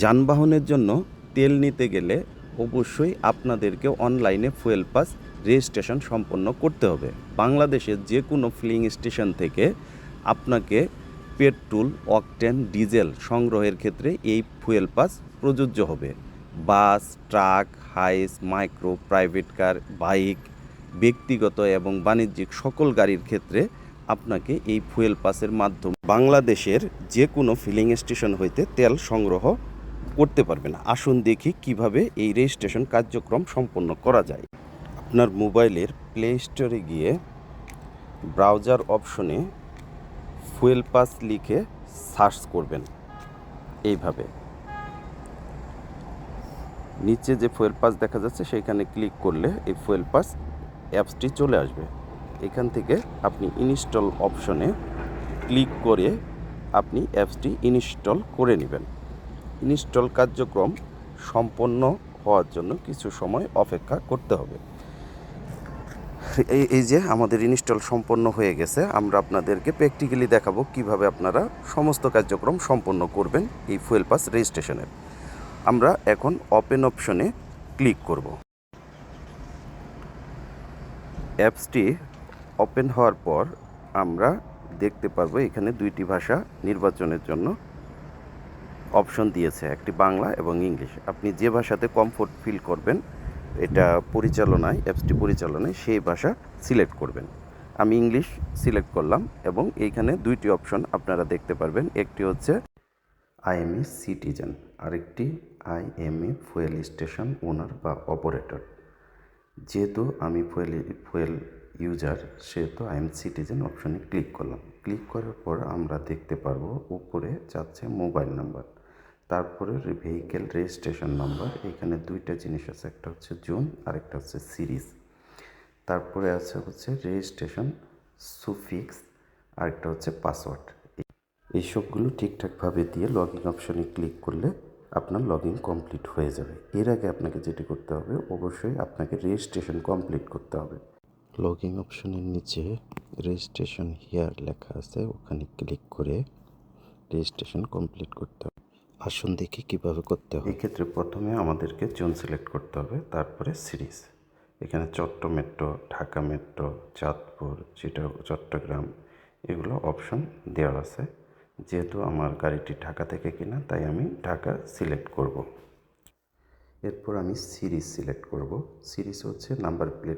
যানবাহনের জন্য তেল নিতে গেলে অবশ্যই আপনাদেরকে অনলাইনে ফুয়েল পাস রেজিস্ট্রেশন সম্পন্ন করতে হবে। বাংলাদেশের যে কোনো ফিলিং স্টেশন থেকে আপনাকে পেট্রোল, অকটেন, ডিজেল সংগ্রহের ক্ষেত্রে এই ফুয়েল পাস প্রযোজ্য হবে। Bus, truck, Hiace, micro, private car, bike, ব্যক্তিগত এবং বাণিজ্যিক সকল গাড়ির ক্ষেত্রে আপনাকে এই ফুয়েল পাসের মাধ্যমে বাংলাদেশের যে কোনো ফিলিং স্টেশন হইতে তেল সংগ্রহ করতে পারবেন। আসুন দেখি কিভাবে এই রেজিস্ট্রেশন কার্যক্রম সম্পন্ন করা যায়। আপনার মোবাইলের প্লে স্টোরে গিয়ে ব্রাউজার অপশনে ফুয়েল পাস লিখে সার্চ করবেন। এইভাবে নিচে যে ফুয়েল পাস দেখা যাচ্ছে সেইখানে ক্লিক করলে এই ফুয়েল পাস অ্যাপসটি চলে আসবে। এখান থেকে আপনি ইনস্টল অপশনে ক্লিক করে আপনি অ্যাপসটি ইনস্টল করে নেবেন। ইনস্টল কার্যক্রম সম্পন্ন হওয়ার জন্য কিছু সময় অপেক্ষা করতে হবে। এই যে আমাদের ইনস্টল সম্পন্ন হয়ে গেছে। আমরা আপনাদেরকে প্র্যাকটিক্যালি দেখাবো কিভাবে আপনারা সমস্ত কার্যক্রম সম্পন্ন করবেন এই ফুয়েল পাস রেজিস্ট্রেশনের। আমরা এখন ওপেন অপশনে ক্লিক করব। অ্যাপসটি ওপেন হওয়ার পর আমরা দেখতে পারবো এখানে দুইটি ভাষা নির্বাচনের জন্য অপশন দিয়েছে, একটি বাংলা এবং ইংলিশ। আপনি যে ভাষাতে কমফোর্ট ফিল করবেন এটা পরিচালনায়, অ্যাপসটি পরিচালনায় সেই ভাষা সিলেক্ট করবেন। আমি ইংলিশ সিলেক্ট করলাম এবং এইখানে দুইটি অপশন আপনারা দেখতে পারবেন। একটি হচ্ছে আই এম এ সিটিজেন, আরেকটি I am a fuel station owner বা অপারেটর। যেহেতু আমি ফুয়েল ইউজার সেহেতু আই এম সিটিজেন অপশনে ক্লিক করলাম। ক্লিক করার পর আমরা দেখতে পারবো উপরে যাচ্ছে মোবাইল নাম্বার, তারপরে ভেহিকেল রেজিস্ট্রেশন নাম্বার। এখানে দুইটা জিনিস আছে, একটা হচ্ছে জোন আর একটা হচ্ছে সিরিজ। তারপরে আছে হচ্ছে রেজিস্ট্রেশন সুফিক্স, আরেকটা হচ্ছে পাসওয়ার্ড। এই সবগুলো ঠিকঠাকভাবে দিয়ে লগ ইন অপশনে ক্লিক করলে আপনার লগ ইন কমপ্লিট হয়ে যাবে। এর আগে আপনাকে যেটি করতে হবে, অবশ্যই আপনাকে রেজিস্ট্রেশন কমপ্লিট করতে হবে। লগ ইন অপশনের নিচে রেজিস্ট্রেশন হিয়ার লেখা আছে, ওখানে ক্লিক করে রেজিস্ট্রেশন কমপ্লিট করতে হবে। আসুন দেখি কিভাবে করতে হবে। এক্ষেত্রে প্রথমে আমাদেরকে জোন সিলেক্ট করতে হবে, তারপরে সিরিজ। এখানে চট্টগ্রাম মেট্রো, ঢাকা মেট্রো, চাঁদপুর, চট্টগ্রাম এগুলো অপশন দেওয়া আছে। যেহেতু আমার গাড়িটি ঢাকা থেকে কিনা তাই আমি ঢাকা সিলেক্ট করব। এরপর আমি সিরিজ সিলেক্ট করব। সিরিজ হচ্ছে নাম্বার প্লেট